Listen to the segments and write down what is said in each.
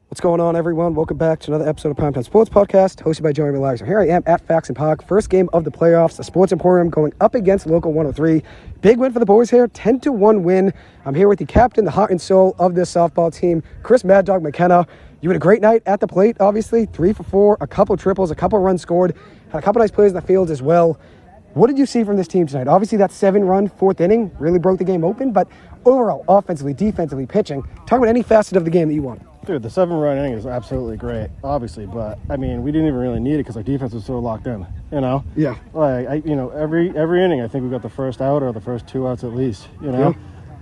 What's going on, everyone? Welcome back to another episode of Primetime Sports Podcast, hosted by Jeremy Lizer. Here I am at Fax and Pog. First game of the playoffs, the Sports Emporium going up against Local 103. Big win for the boys here, 10-1 win. I'm here with the captain, the heart and soul of this softball team, Chris Mad Dog McKenna. You had a great night at the plate, obviously. 3 for 4, a couple triples, a couple runs scored. Had a couple nice plays in the field as well. What did you see from this team tonight? Obviously, that 7-run fourth inning really broke the game open, but overall, offensively, defensively, pitching, talk about any facet of the game that you want. Dude, the 7-run inning is absolutely great, obviously, but I mean, we didn't even really need it because our defense was so locked in, you know? Yeah. Like, every inning, I think we got the first out or the first 2 outs at least, you know?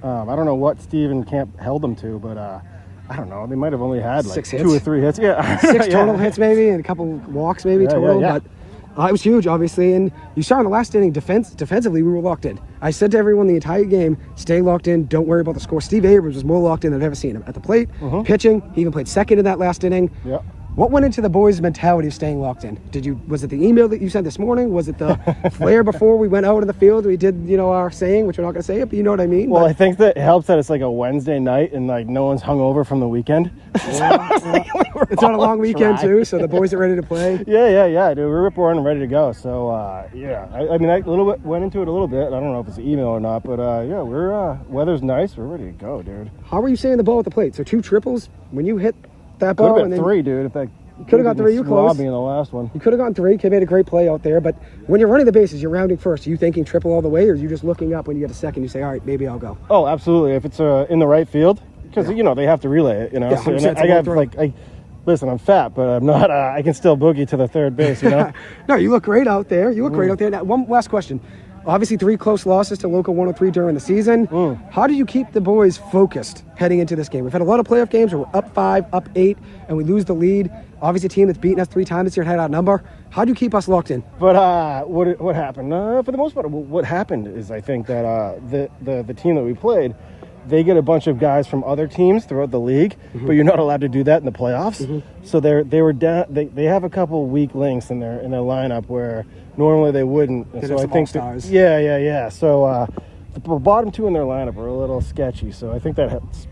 Yeah. I don't know what Steve and Camp held them to, but I don't know. They might have only had like 6 2 hits. or 3 hits. Yeah. 6 total hits maybe and a couple walks maybe total, but it was huge, obviously, and you saw in the last inning, defensively, we were locked in. I said to everyone the entire game, stay locked in, don't worry about the score. Steve Abrams was more locked in than I've ever seen him. At the plate, pitching, he even played second in that last inning. Yeah. What went into the boys' mentality of staying locked in? Was it the email that you sent this morning? Was it the flare before we went out in the field? We did, our saying, which we're not going to say it, but you know what I mean? Well, I think that it helps that it's like a Wednesday night and like no one's hungover from the weekend. It's on a long weekend too, so the boys are ready to play. Yeah, dude. We're rip roaring and ready to go. So, I mean, I went into it a little bit. I don't know if it's an email or not, but we're weather's nice. We're ready to go, dude. How were you saying the ball at the plate? So 2 triples when you hit that ball. Could have been 3, dude. If that could have got 3. You close. In the last one. You could have gotten 3. Kid made a great play out there. But when you're running the bases, you're rounding first. Are you thinking triple all the way, or are you just looking up when you get a second? You say, all right, maybe I'll go. Oh, absolutely. If it's in the right field, because they have to relay it. Yeah, so, listen, I'm fat, but I'm not. I can still boogie to the third base. No, you look great out there. Now, one last question. Obviously, 3 close losses to Local 103 during the season. How do you keep the boys focused heading into this game? We've had a lot of playoff games where we're up 5, up 8, and we lose the lead. Obviously, a team that's beaten us 3 times this year had our number. How do you keep us locked in? But what happened? For the most part, what happened is I think that the team that we played, they get a bunch of guys from other teams throughout the league, but you're not allowed to do that in the playoffs. So they were down. They have a couple weak links in their lineup where normally they wouldn't. And so I think stars. Yeah. So the bottom 2 in their lineup are a little sketchy. So I think that helps,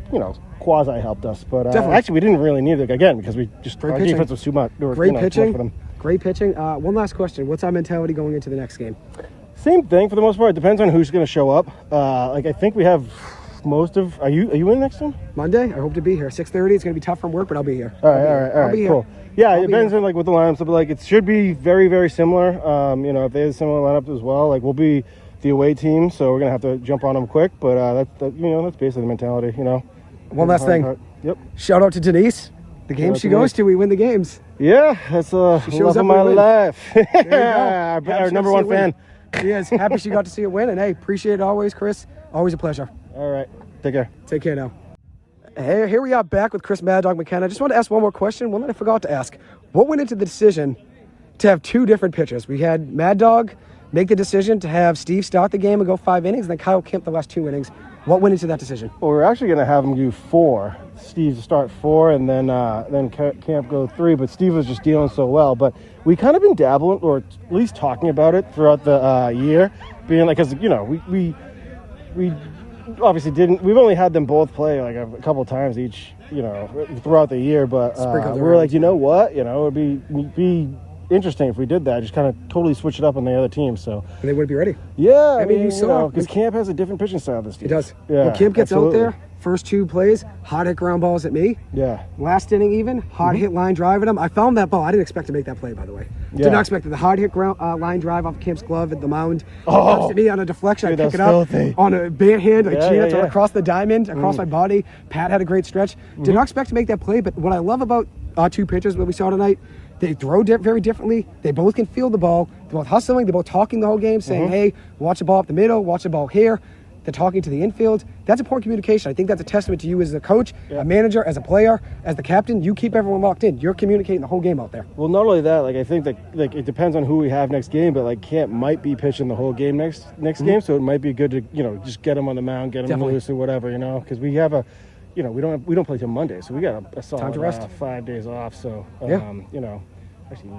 quasi helped us. But actually, we didn't really need it again because we just our defense was too much. Great pitching. For them. Great pitching. One last question: what's our mentality going into the next game? Same thing for the most part. It depends on who's going to show up. I think we have. Are you in next time? Monday. I hope to be here. 6:30. It's going to be tough from work, but I'll be here. All right, cool. Yeah, it depends on with the lineups, but it should be very, very similar. If they have a similar lineup as well, we'll be the away team, so we're gonna have to jump on them quick. But that's basically the mentality. One last thing. Yep. Shout out to Denise. The games she goes to, we win the games. Yeah, that's love of my life. Our number 1 fan. She is happy she got to see it win, and hey, appreciate it always, Chris. Always a pleasure. All right. Take care. Take care now. Hey, here we are back with Chris Mad Dog McKenna. I just want to ask one more question, one that I forgot to ask. What went into the decision to have 2 different pitchers? We had Mad Dog make the decision to have Steve start the game and go 5 innings, and then Kyle Kemp the last 2 innings. What went into that decision? Well, we're actually going to have him do 4. Steve start 4, and then Camp go 3. But Steve was just dealing so well. But we kind of been dabbling, or at least talking about it throughout the year, being because we obviously didn't. We've only had them both play a couple times each, throughout the year. But we were like, you know what, it would be interesting if we did that. Just kind of totally switch it up on the other team. So and they wouldn't be ready. Yeah, I mean, you saw because Camp has a different pitching style this year. He does. Yeah, when Camp gets out there, first 2 plays, hard hit ground balls at me. Yeah. Last inning even, hard hit line drive at him. I found that ball. I didn't expect to make that play, by the way. Yeah. Did not expect it. The hard hit line drive off Camp's glove at the mound. Oh, to me on a deflection. dude, I pick it up filthy. on a bare hand. I chance across the diamond, across my body. Pat had a great stretch. Did not expect to make that play, but what I love about our 2 pitchers that we saw tonight, they throw very differently. They both can field the ball. They're both hustling. They're both talking the whole game, saying, hey, watch the ball up the middle, watch the ball here. They're talking to the infield. That's important communication. I think that's a testament to you as a coach, a manager, as a player, as the captain. You keep everyone locked in. You're communicating the whole game out there. Well, not only that, I think that it depends on who we have next game, but Camp might be pitching the whole game next game, so it might be good to just get him on the mound, get him loose or whatever, because we have a. We don't play till Monday, so we got a solid time to rest. 5 days off. So actually,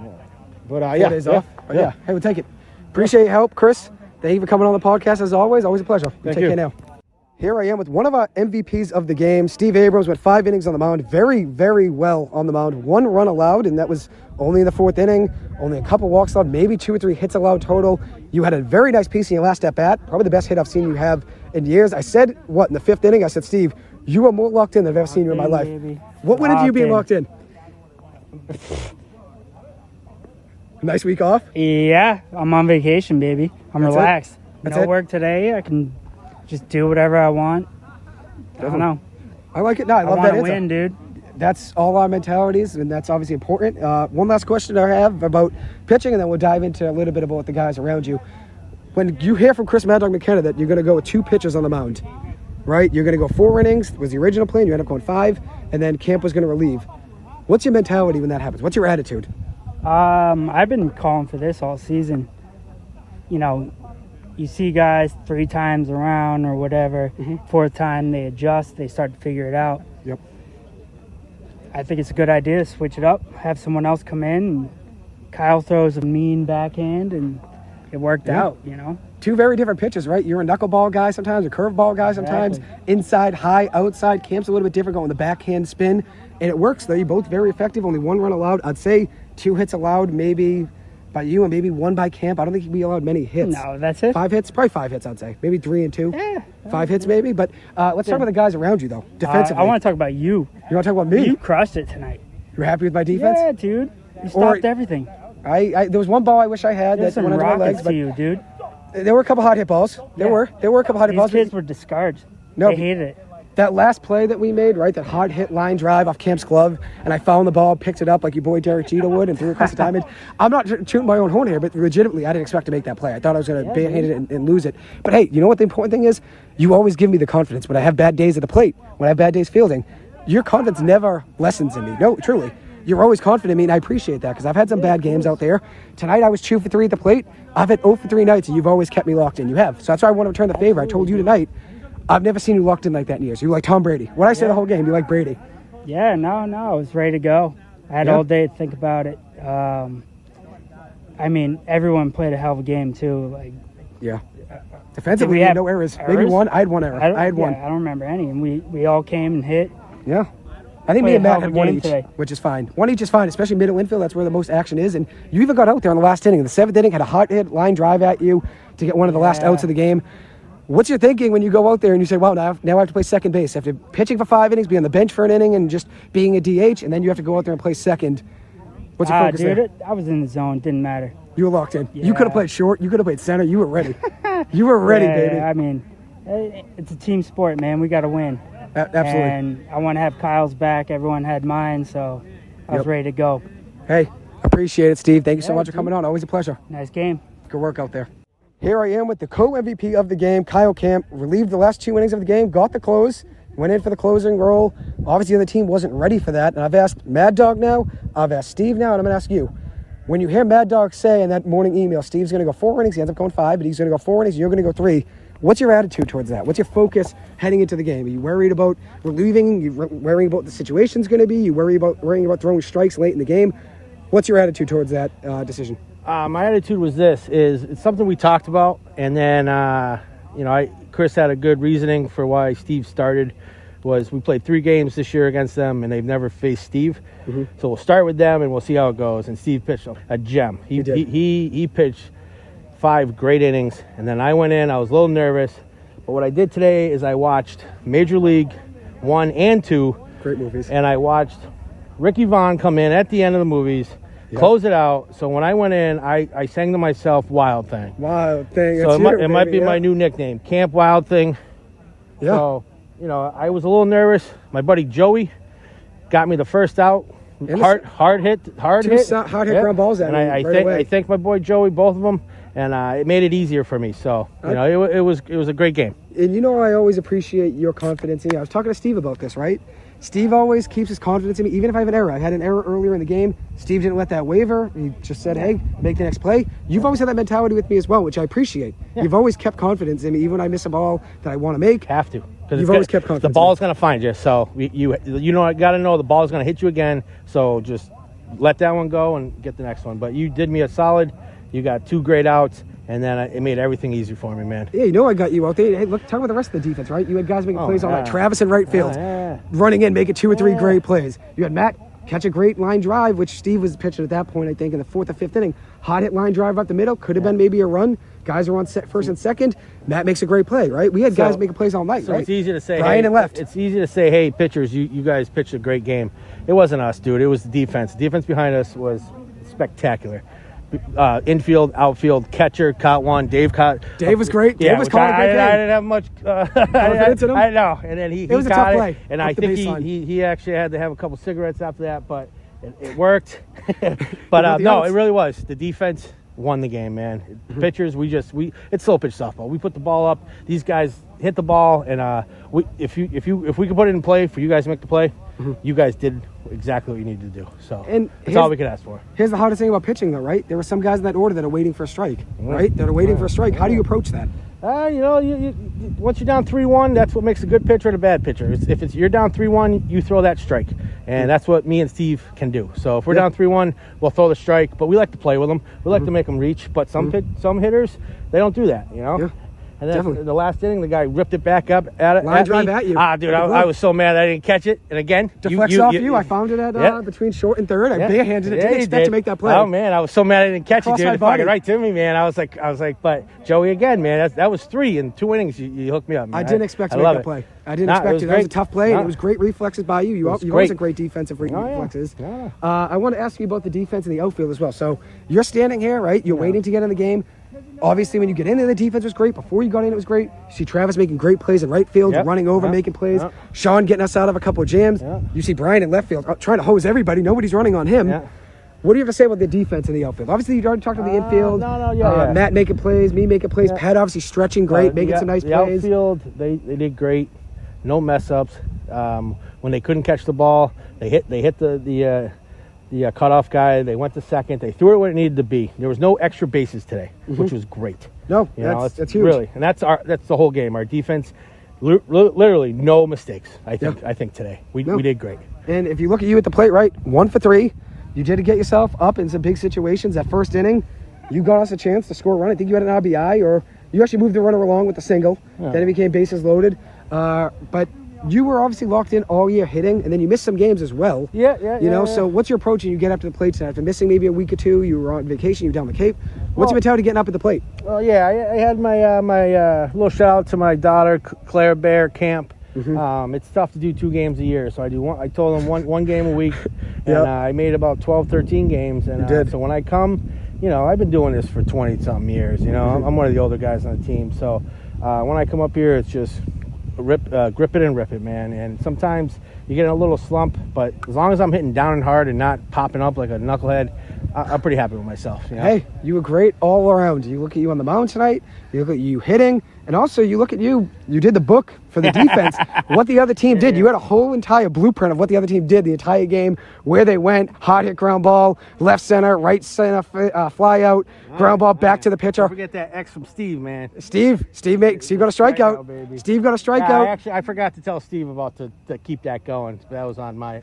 but 4 days off. But hey, we'll take it. Appreciate your help, Chris. Thank you for coming on the podcast as always. Always a pleasure. Thank Take you. care now. Here I am with one of our MVPs of the game. Steve Abrams went 5 innings on the mound. Very, very well on the mound. 1 run allowed, and that was only in the 4th inning. Only a couple walks allowed, maybe 2 or 3 hits allowed total. You had a very nice piece in your last at bat. Probably the best hit I've seen you have in years. I said, in the 5th inning? I said, Steve, you are more locked in than I've ever seen you in my life. Baby. What went into you being locked in? Nice week off? Yeah, I'm on vacation, baby. I'm That's relaxed. That's No it? work today. I can just do whatever I want. I don't know. I like it. No, I I love want that to answer. win, dude. That's all our mentalities, and that's obviously important. One last question I have about pitching, and then we'll dive into a little bit about the guys around you. When you hear from Chris Mad Dog McKenna that you're going to go with 2 pitchers on the mound, right? You're going to go 4 innings, was the original plan. You end up going 5, and then Camp was going to relieve. What's your mentality when that happens? What's your attitude? I've been calling for this all season. You know, you see guys 3 times around or whatever. 4th time they adjust, they start to figure it out. Yep. I think it's a good idea to switch it up, have someone else come in. And Kyle throws a mean backhand, and it worked out, you know. 2 very different pitches, right? You're a knuckleball guy sometimes, a curveball guy sometimes, inside, high, outside. Camp's a little bit different, going the backhand spin, and it works, though. You're both very effective, only 1 run allowed. I'd say 2 hits allowed, maybe by you, and maybe 1 by Camp. I don't think we allowed many hits. No, that's it. 5 hits? Probably 5 hits, I'd say. Maybe 3 and 2. Yeah. 5 hits, maybe. But let's talk about the guys around you, though, defensively. I want to talk about you. You want to talk about me? You crushed it tonight. You're happy with my defense? Yeah, dude. You stopped everything. There was 1 ball I wish I had There's that some went under my rockets legs, to but you, dude. there were a couple hot hit balls. There were a couple hot hit These balls. kids were discards. No, They hated it. That last play that we made, right, that hard hit line drive off Camp's glove, and I found the ball, picked it up like your boy Derek Jeter would, and threw it across the diamond. I'm not shooting my own horn here, but legitimately, I didn't expect to make that play. I thought I was going to barehand it and lose it. But hey, you know what the important thing is? You always give me the confidence when I have bad days at the plate, when I have bad days fielding. Your confidence never lessens in me. No, truly. You're always confident in me, and I appreciate that because I've had some bad games out there. Tonight, I was 2 for 3 at the plate. I've had 0 for 3 nights, and you've always kept me locked in. You have. So that's why I want to return the favor. I told you tonight, I've never seen you locked in like that in years. You're like Tom Brady. What I say the whole game, you like Brady. Yeah, no, I was ready to go. I had all day to think about it. I mean, everyone played a hell of a game, too. Like, yeah. Defensively, we have no errors. errors? Maybe 1. I had 1 error. I had 1. I don't remember any. And we all came and hit. Yeah. I think me Played and a hell Matt of had a 1 game each, today. which is fine. 1 each is fine, especially middle infield. That's where the most action is. And you even got out there in the last inning. In the 7th inning, had a hot hit line drive at you to get one of the last outs of the game. What's your thinking when you go out there and you say, wow, now I have to play second base? After pitching for 5 innings, be on the bench for an inning, and just being a DH, and then you have to go out there and play second. What's your focus Dude, there? I was in the zone. Didn't matter. You were locked in. You Yeah. could have played short. You could have played center. You were ready. You were ready, Yeah, baby. I mean, it's a team sport, man. We got to win. Absolutely. And I want to have Kyle's back. Everyone had mine, so I was ready to go. Hey, appreciate it, Steve. Thank you so Yeah, much for dude. coming on. Always a pleasure. Nice game. Good work out there. Here I am with the co-MVP of the game, Kyle Camp. Relieved the last 2 innings of the game, got the close, went in for the closing role. Obviously, the other team wasn't ready for that. And I've asked Mad Dog now, I've asked Steve now, and I'm going to ask you. When you hear Mad Dog say in that morning email, Steve's going to go 4 innings, he ends up going 5, but he's going to go 4 innings, and you're going to go 3. What's your attitude towards that? What's your focus heading into the game? Are you worried about relieving? You worrying about the situation's going to be? You worrying about throwing strikes late in the game? What's your attitude towards that decision? My attitude was it's something we talked about, and then Chris had a good reasoning for why Steve started. Was we played 3 games this year against them, and they've never faced Steve. So we'll start with them, and we'll see how it goes. And Steve pitched a gem. He pitched 5 great innings, and then I went in. I was a little nervous, but what I did today is I watched Major League 1 and 2. Great movies. And I watched Ricky Vaughn come in at the end of the movies, close it out. So when I went in, I sang to myself "Wild Thing." Wild Thing. So it might be my new nickname, Camp Wild Thing. Yeah. So, I was a little nervous. My buddy Joey got me the first out. Hard hit. Hard hit ground balls at and me. I thank my boy Joey, both of them, and it made it easier for me. So it was a great game. And I always appreciate your confidence in me. I was talking to Steve about this, right? Steve always keeps his confidence in me, even if I have an error. I had an error earlier in the game. Steve didn't let that waver. He just said, hey, make the next play. You've always had that mentality with me as well, which I appreciate. Yeah. You've always kept confidence in me, even when I miss a ball that I want to make. Have to. You've always kept confidence. The ball's going to find you. So I got to know the ball's going to hit you again. So just let that one go and get the next one. But you did me a solid. You got 2 great outs, And then it made everything easy for me, man. Yeah, I got you out there. Hey, look, talk about the rest of the defense, right? You had guys making plays all night. Travis in right field, running in, making 2 or 3 great plays. You had Matt catch a great line drive, which Steve was pitching at that point, I think, in the 4th or 5th inning. Hot hit line drive up the middle. Could have been maybe a run. Guys are on first and second. Matt makes a great play, right? We had guys making plays all night, right? It's easy to say, Brian and left. It's easy to say, hey, pitchers, you guys pitched a great game. It wasn't us, dude. It was the defense. The defense behind us was spectacular. Infield, outfield, catcher caught one. Dave was great. Dave was calling a great game. I didn't have much confidence in him. I know, and then he was a caught tough play. And I think he actually had to have a couple cigarettes after that, but it worked. But no, it really was. The defense won the game, man. Pitchers, it's slow pitch softball. We put the ball up. These guys hit the ball, and if we could put it in play for you guys to make the play, you guys did exactly what you needed to do. So that's all we could ask for. Here's the hardest thing about pitching, though, right? There were some guys in that order that are waiting for a strike, right? That are waiting for a strike. How do you approach that? Once you're down 3-1, that's what makes a good pitcher and a bad pitcher. If you're down 3-1, you throw that strike, and that's what me and Steve can do. So if we're down 3-1, we'll throw the strike, but we like to play with them. We like to make them reach, but some hitters, they don't do that, Yeah. And then in the last inning, the guy ripped it back up at Line drive at you. Dude, I was so mad I didn't catch it. And again, deflects off you. I found it at between short and third. I barehanded it. Didn't expect to make that play. Oh man, I was so mad I didn't catch it, dude. It fucking right to me, man. I was like, but Joey again, man. That was 3 in 2 innings. You hooked me up, man. I didn't expect to make that play. I didn't expect it. That was a tough play. And it was great reflexes by you. You always had great defensive reflexes. Yeah. I want to ask you about the defense in the outfield as well. So you're standing here, right? You're waiting to get in the game. Obviously, when you get into the defense was great. Before you got in, it was great. You see Travis making great plays in right field, running over, making plays. Sean getting us out of a couple of jams. You see Brian in left field trying to hose everybody. Nobody's running on him. What do you have to say about the defense in the outfield? Obviously, you already talked about the infield. Matt making plays, me making plays. Pat obviously stretching great, making some nice plays. The outfield, they did great. No mess ups. When they couldn't catch the ball, they hit the cutoff guy. They went to second. They threw it where it needed to be. There was no extra bases today, which was great. No, that's huge. Really, and that's the whole game. Our defense, literally no mistakes. I think today we did great. And if you look at you at the plate, right, 1 for 3. You did get yourself up in some big situations. That first inning, you got us a chance to score a run. I think you had an RBI, or you actually moved the runner along with the single. Then it became bases loaded. But you were obviously locked in all year hitting, and then you missed some games as well. So what's your approach when you get up to the plate tonight? After missing maybe a week or 2, you were on vacation, you were down the Cape. What's your mentality getting up at the plate? Well, I had my little shout out to my daughter, Claire Bear Camp. It's tough to do 2 games a year, so I do one. I told them one game a week, and I made about 12, 13 games. And so when I come, I've been doing this for 20-something years. I'm one of the older guys on the team. So when I come up here, it's just grip it and rip it, man. And sometimes you get in a little slump, but as long as I'm hitting down and hard and not popping up like a knucklehead, I'm pretty happy with myself. Hey, you were great all around. You look at you on the mound tonight, you look at you hitting, and also you look at you did the book for the defense, what the other team did. You had a whole entire blueprint of what the other team did the entire game, where they went, hard hit ground ball, left center, right center, fly out, ground ball back to the pitcher. Don't forget that X from Steve, man. Steve got a strikeout. Steve got a strikeout. I forgot to tell Steve about to keep that going. That was on my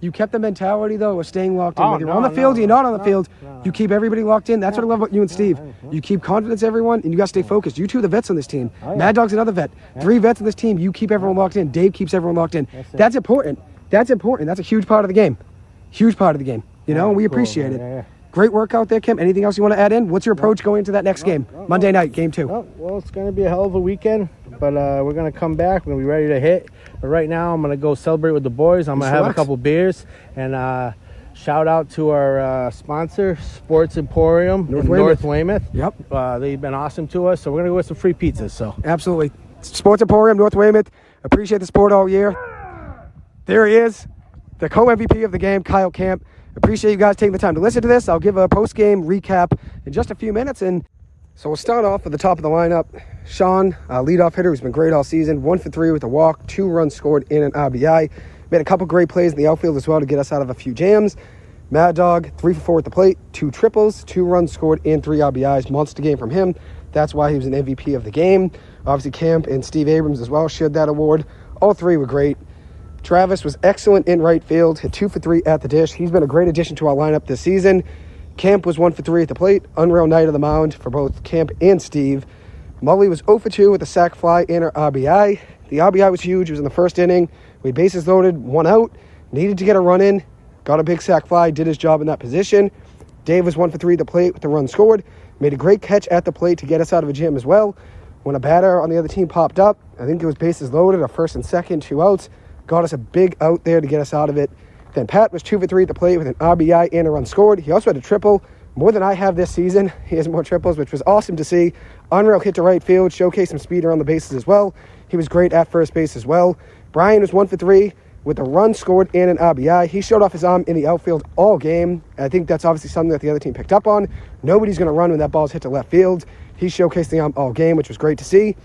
you kept the mentality, though, of staying locked in. Whether you're on the field or you're not on the field, you keep everybody locked in. That's what I love about you and Steve. You keep confidence, everyone, and you got to stay focused. You two are the vets on this team. Mad Dog's another vet. 3 vets on this team. You keep everyone locked in. Dave keeps everyone locked in. That's important. That's a huge part of the game. Huge part of the game. And we appreciate it. Great work out there, Kim. Anything else you want to add in? What's your approach going into that next game? Monday night, game 2. Well, it's going to be a hell of a weekend, but we're going to come back. We're going to be ready to hit. But right now, I'm going to go celebrate with the boys. I'm going to have a couple beers. And shout out to our sponsor, Sports Emporium in North Weymouth. Yep. They've been awesome to us, so we're going to go with some free pizzas. So absolutely. Sports Emporium, North Weymouth. Appreciate the sport all year. There he is, the co-MVP of the game, Kyle Camp. Appreciate you guys taking the time to listen to this. I'll give a post-game recap in just a few minutes. And so we'll start off at the top of the lineup. Sean, leadoff hitter, who's been great all season. 1 for 3 with a walk, 2 runs scored in an RBI. Made a couple great plays in the outfield as well to get us out of a few jams. Mad Dog, 3 for 4 at the plate, 2 triples, 2 runs scored in 3 RBIs. Monster game from him. That's why he was an MVP of the game. Obviously, Camp and Steve Abrams as well shared that award. All 3 were great. Travis was excellent in right field, hit 2 for 3 at the dish. He's been a great addition to our lineup this season. Camp was 1 for 3 at the plate. Unreal night of the mound for both Camp and Steve. Mully was 0 for 2 with a sac fly and an RBI. The RBI was huge. It was in the first inning. We had bases loaded, 1 out. Needed to get a run in. Got a big sac fly. Did his job in that position. Dave was 1 for 3 at the plate with the run scored. Made a great catch at the plate to get us out of a jam as well. When a batter on the other team popped up, I think it was bases loaded, a first and second, 2 outs. Got us a big out there to get us out of it. Then Pat was 2 for 3 at the plate with an RBI and a run scored. He also had a triple, more than I have this season. He has more triples, which was awesome to see. Unreal hit to right field, showcased some speed around the bases as well. He was great at first base as well. Brian was 1 for 3 with a run scored and an RBI. He showed off his arm in the outfield all game. I think that's obviously something that the other team picked up on. Nobody's going to run when that ball's hit to left field. He showcased the arm all game, which was great to see.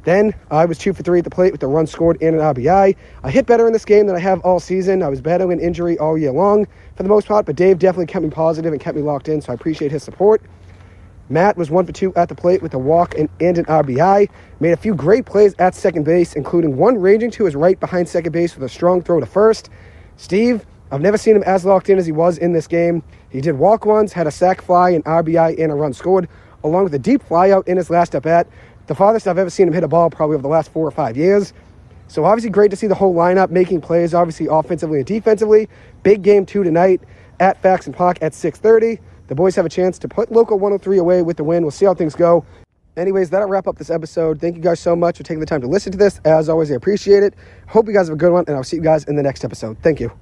Then I was 2 for 3 at the plate with the run scored and an RBI. I hit better in this game than I have all season. I was battling an injury all year long for the most part, but Dave definitely kept me positive and kept me locked in, so I appreciate his support. Matt was 1 for 2 at the plate with a walk and an RBI. Made a few great plays at second base, including one ranging to his right behind second base with a strong throw to first. Steve, I've never seen him as locked in as he was in this game. He did walk once, had a sac fly, an RBI, and a run scored, along with a deep fly out in his last at-bat. The farthest I've ever seen him hit a ball probably over the last 4 or 5 years. So obviously great to see the whole lineup making plays, obviously offensively and defensively. Big game 2 tonight at Faxon Park at 6:30. The boys have a chance to put Local 103 away with the win. We'll see how things go. Anyways, that'll wrap up this episode. Thank you guys so much for taking the time to listen to this. As always, I appreciate it. Hope you guys have a good one, and I'll see you guys in the next episode. Thank you.